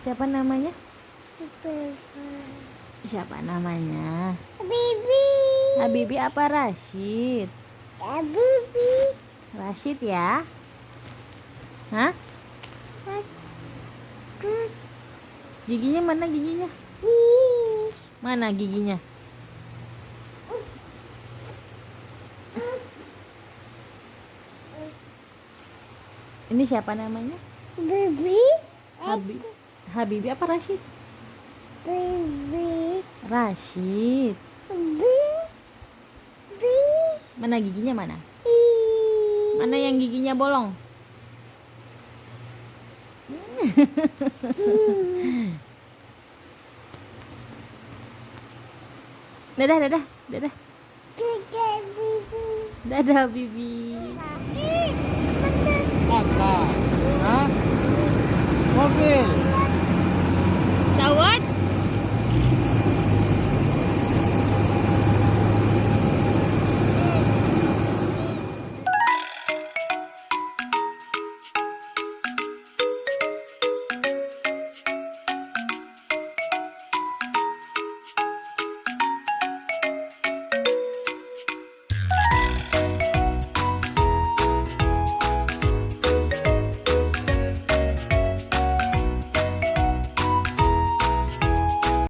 Siapa namanya? Siapa namanya? Habibi. Habibi apa Rashid? Habibi. Rashid ya? Hah? Giginya mana giginya? Mana giginya? Ini siapa namanya? Bibi. Habibi apa Rashid? Bibi. Rashid. Bibi. Mana giginya mana? Mana yang giginya bolong? Dadah, dadah, dadah. Dadah, Bibi. Kakak. Hah? Mobil.